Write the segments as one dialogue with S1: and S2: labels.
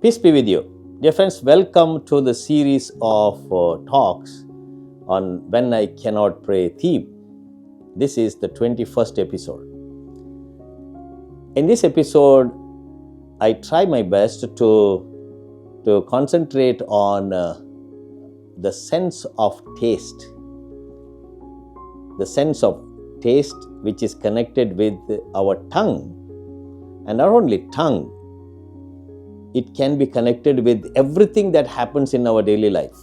S1: Peace be with you. Dear friends, welcome to the series of talks on When I Cannot Pray theme. This is the 21st episode. In this episode, I try my best to concentrate on the sense of taste. The sense of taste which is connected with our tongue. And not only tongue, it can be connected with everything that happens in our daily life.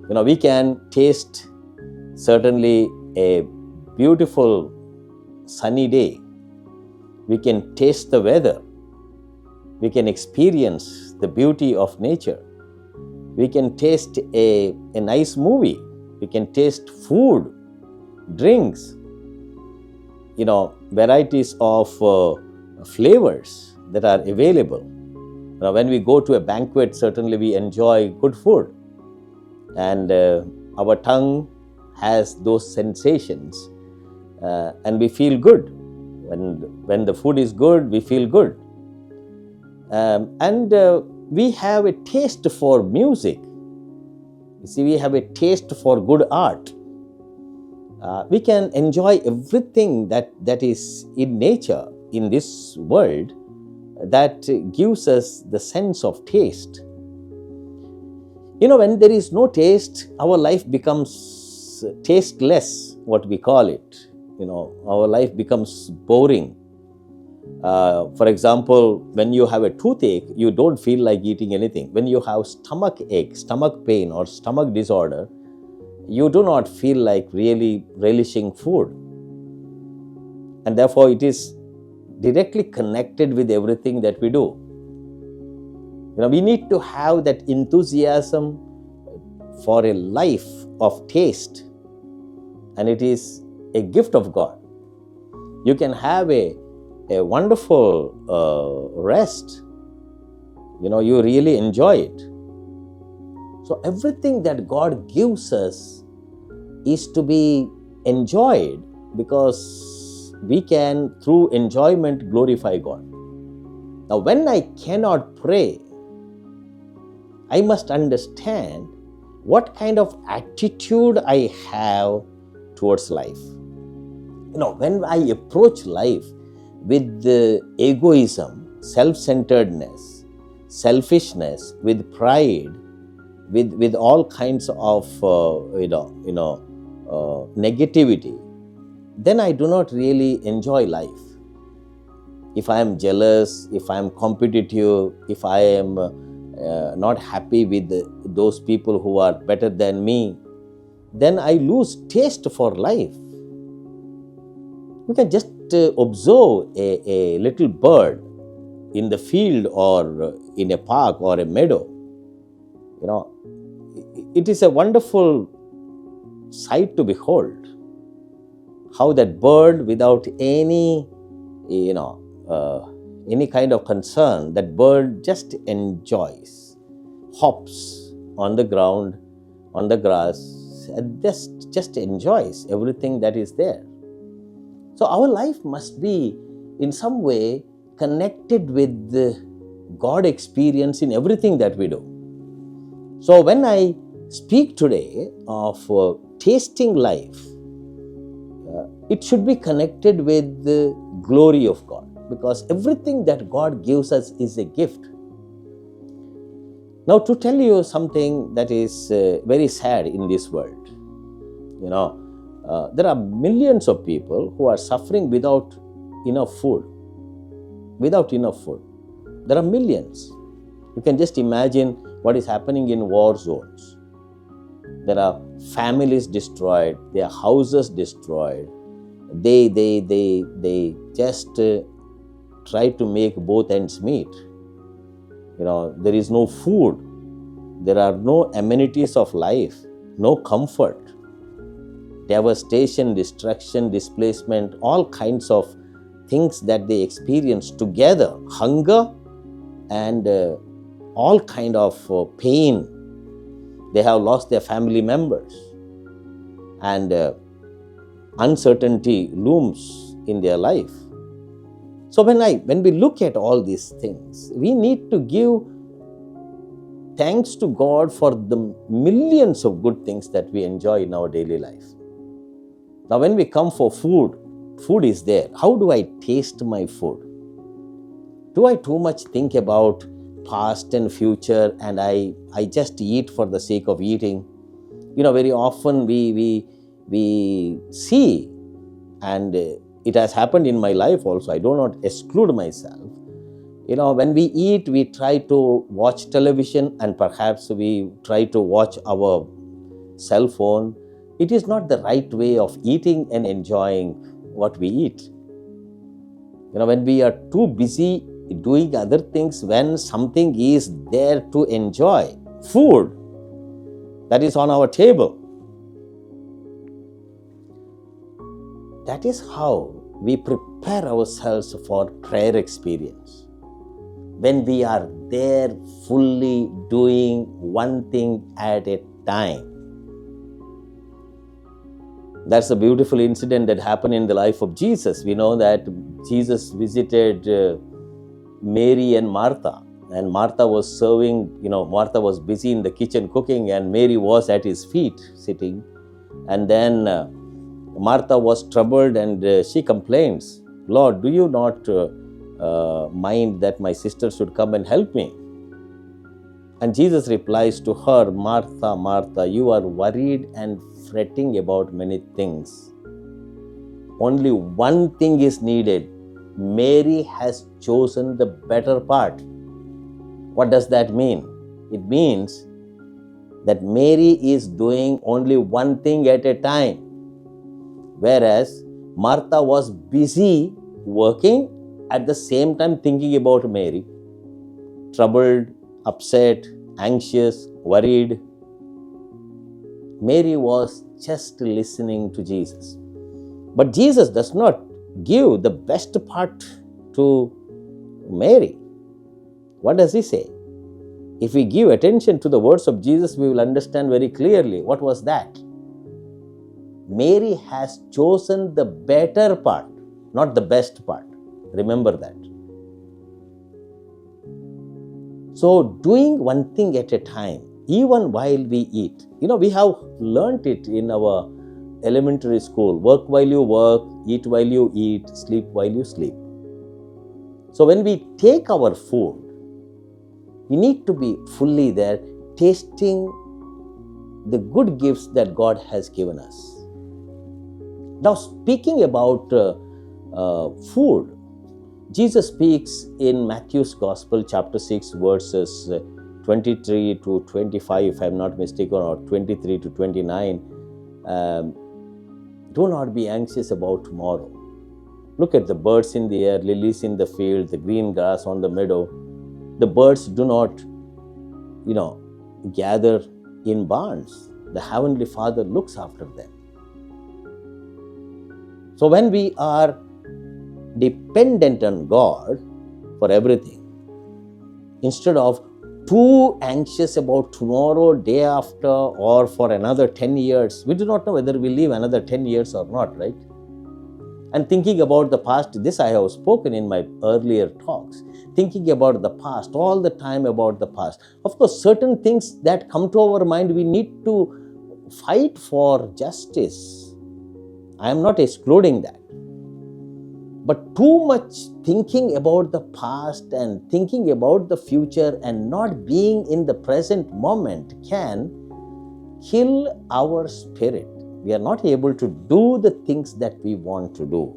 S1: We can taste certainly a beautiful sunny day. We can taste the weather. We can experience the beauty of nature. We can taste a nice movie. We can taste food, drinks, varieties of flavors that are available. When we go to a banquet, certainly we enjoy good food. And our tongue has those sensations and we feel good. When the food is good, we feel good. And we have a taste for music. You see, we have a taste for good art. We can enjoy everything that is in nature, in this world, that gives us the sense of taste. When there is no taste, our life becomes tasteless, what we call it. Our life becomes boring. For example, when you have a toothache, you don't feel like eating anything. When you have stomach ache, stomach pain, or stomach disorder, you do not feel like really relishing food. And therefore, it is directly connected with everything that we do. We need to have that enthusiasm for a life of taste, and it is a gift of God. You can have a wonderful rest. You really enjoy it. So everything that God gives us is to be enjoyed, because we can, through enjoyment, glorify God. Now, when I cannot pray, I must understand what kind of attitude I have towards life. When I approach life with the egoism, self-centeredness, selfishness, with pride, with all kinds of negativity, then I do not really enjoy life. If I am jealous, if I am competitive, if I am not happy with those people who are better than me, then I lose taste for life. You can just observe a little bird in the field or in a park or a meadow. It is a wonderful sight to behold. How that bird, without any kind of concern, that bird just enjoys, hops on the ground, on the grass, and just enjoys everything that is there. So our life must be in some way connected with the God experience in everything that we do. So when I speak today of tasting life, it should be connected with the glory of God, because everything that God gives us is a gift. Now, to tell you something that is very sad in this world, there are millions of people who are suffering without enough food. Without enough food. There are millions. You can just imagine what is happening in war zones. There are families destroyed, their houses destroyed. They just try to make both ends meet. There is no food. There are no amenities of life, no comfort. Devastation, destruction, displacement, all kinds of things that they experience together. Hunger and all kind of pain. They have lost their family members. And uncertainty looms in their life. So when we look at all these things, we need to give thanks to God for the millions of good things that we enjoy in our daily life. Now, when we come for food, food is there. How do I taste my food? Do I too much think about past and future, and I just eat for the sake of eating? Very often we see, and it has happened in my life also, I do not exclude myself. When we eat, we try to watch television, and perhaps we try to watch our cell phone. It is not the right way of eating and enjoying what we eat. When we are too busy doing other things, when something is there to enjoy, food that is on our table, that is how we prepare ourselves for prayer experience. When we are there fully doing one thing at a time. That's a beautiful incident that happened in the life of Jesus. We know that Jesus visited Mary and Martha, and Martha was serving, Martha was busy in the kitchen cooking, and Mary was at his feet sitting. And then Martha was troubled, and she complains, "Lord, do you not mind that my sister should come and help me?" And Jesus replies to her, "Martha, Martha, you are worried and fretting about many things. Only one thing is needed. Mary has chosen the better part." What does that mean? It means that Mary is doing only one thing at a time, whereas Martha was busy working, at the same time thinking about Mary, troubled, upset, anxious, worried. Mary was just listening to Jesus. But Jesus does not give the best part to Mary. What does he say? If we give attention to the words of Jesus, we will understand very clearly what was that. Mary has chosen the better part, not the best part. Remember that. So, doing one thing at a time, even while we eat. We have learnt it in our elementary school. Work while you work, eat while you eat, sleep while you sleep. So when we take our food, we need to be fully there, tasting the good gifts that God has given us. Now, speaking about food, Jesus speaks in Matthew's Gospel, chapter 6, verses 23 to 25, if I'm not mistaken, or 23 to 29. Do not be anxious about tomorrow. Look at the birds in the air, lilies in the field, the green grass on the meadow. The birds do not, gather in barns. The Heavenly Father looks after them. So when we are dependent on God for everything, instead of too anxious about tomorrow, day after, or for another 10 years. We do not know whether we live another 10 years or not, right? And thinking about the past, this I have spoken in my earlier talks. Thinking about the past, all the time about the past. Of course, certain things that come to our mind, we need to fight for justice. I am not excluding that. But too much thinking about the past and thinking about the future and not being in the present moment can kill our spirit. We are not able to do the things that we want to do.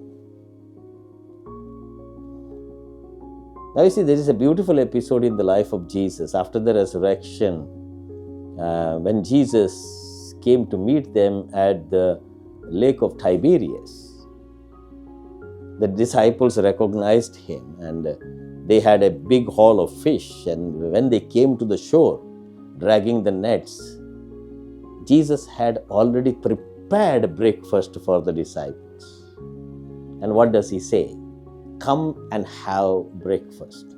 S1: Now you see, there is a beautiful episode in the life of Jesus after the resurrection, when Jesus came to meet them at the lake of Tiberias. The disciples recognized him, and they had a big haul of fish. And when they came to the shore, dragging the nets, Jesus had already prepared breakfast for the disciples. And what does he say? Come and have breakfast.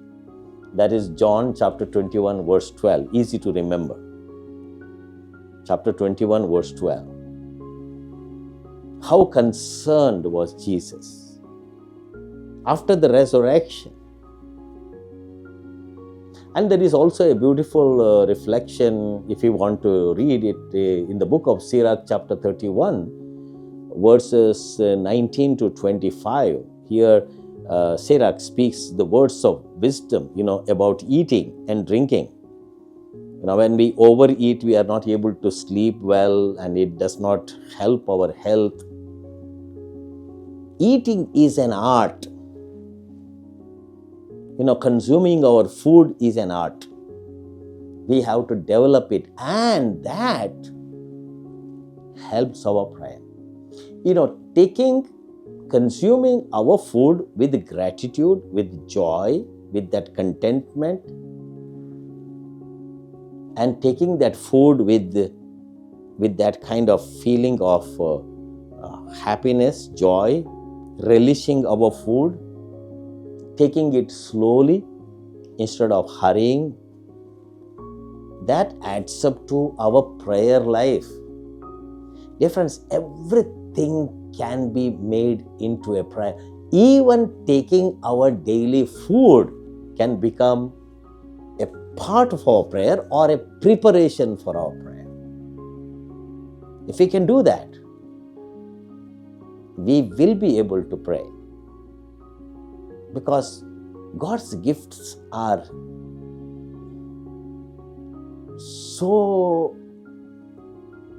S1: That is John chapter 21, verse 12. Easy to remember. Chapter 21, verse 12. How concerned was Jesus? after the resurrection. And there is also a beautiful reflection, if you want to read it, in the book of Sirach, chapter 31, verses 19 to 25. Here, Sirach speaks the words of wisdom, about eating and drinking. When we overeat, we are not able to sleep well, and it does not help our health. Eating is an art. Consuming our food is an art. We have to develop it, and that helps our prayer. Consuming our food with gratitude, with joy, with that contentment, and taking that food with that kind of feeling of happiness, joy, relishing our food, taking it slowly instead of hurrying, that adds up to our prayer life. Dear friends, everything can be made into a prayer. Even taking our daily food can become a part of our prayer or a preparation for our prayer. If we can do that, we will be able to pray. Because God's gifts are so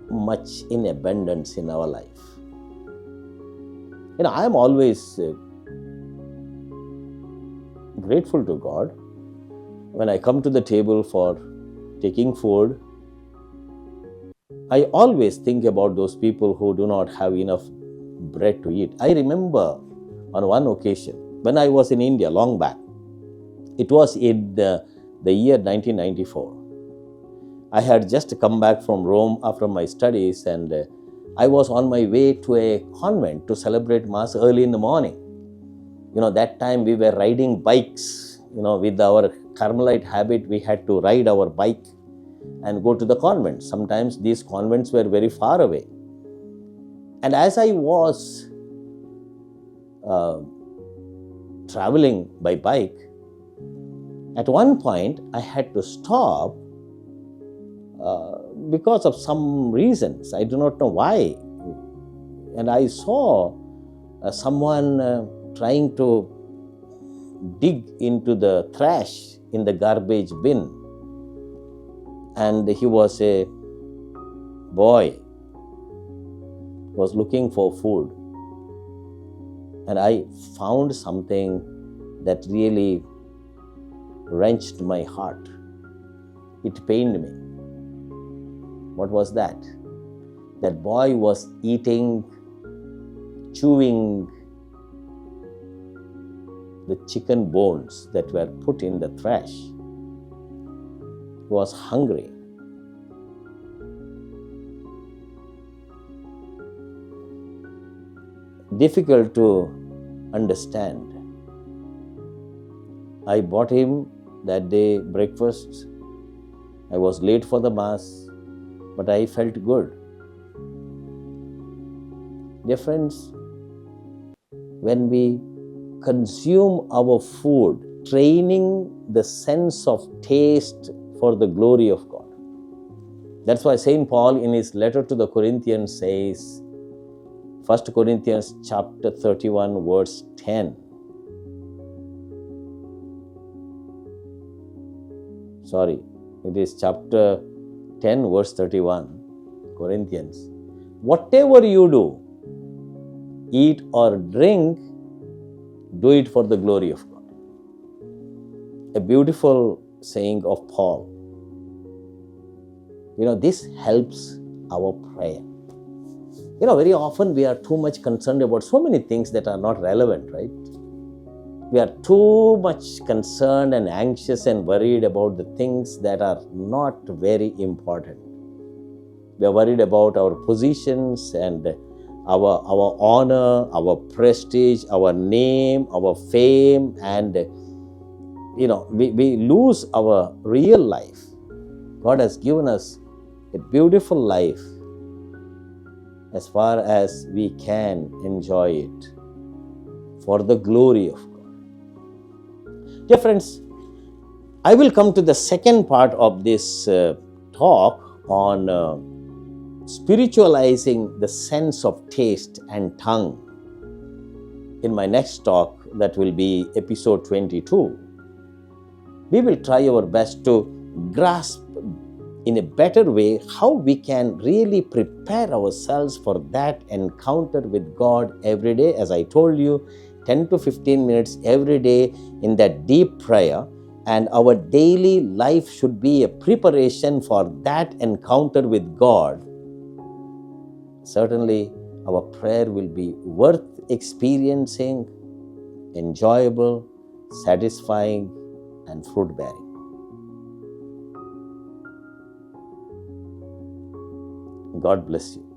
S1: much in abundance in our life. I am always grateful to God when I come to the table for taking food. I always think about those people who do not have enough bread to eat. I remember on one occasion when I was in India long back. It was in the year 1994. I had just come back from Rome after my studies, and I was on my way to a convent to celebrate Mass early in the morning. That time we were riding bikes. With our Carmelite habit, we had to ride our bike and go to the convent. Sometimes these convents were very far away. And as I was traveling by bike, at one point I had to stop because of some reasons. I do not know why. And I saw someone trying to dig into the trash in the garbage bin. And he was a boy, was looking for food. And I found something that really wrenched my heart. It pained me. What was that? That boy was eating, chewing the chicken bones that were put in the trash. He was hungry. Difficult to understand. I bought him that day breakfast. I was late for the Mass, but I felt good. Dear friends, when we consume our food, training the sense of taste for the glory of God. That's why St. Paul in his letter to the Corinthians says, 1 Corinthians chapter 31 verse 10. Sorry, it is chapter 10 verse 31, Corinthians. Whatever you do, eat or drink, do it for the glory of God. A beautiful saying of Paul. This helps our prayer. Very often we are too much concerned about so many things that are not relevant, right? We are too much concerned and anxious and worried about the things that are not very important. We are worried about our positions and our honor, our prestige, our name, our fame, and we lose our real life. God has given us a beautiful life as far as we can enjoy it for the glory of God. Dear friends, I will come to the second part of this talk on spiritualizing the sense of taste and tongue in my next talk, that will be episode 22. We will try our best to grasp in a better way how we can really prepare ourselves for that encounter with God every day. As I told you, 10 to 15 minutes every day in that deep prayer, and our daily life should be a preparation for that encounter with God. Certainly, our prayer will be worth experiencing, enjoyable, satisfying, and fruit-bearing. God bless you.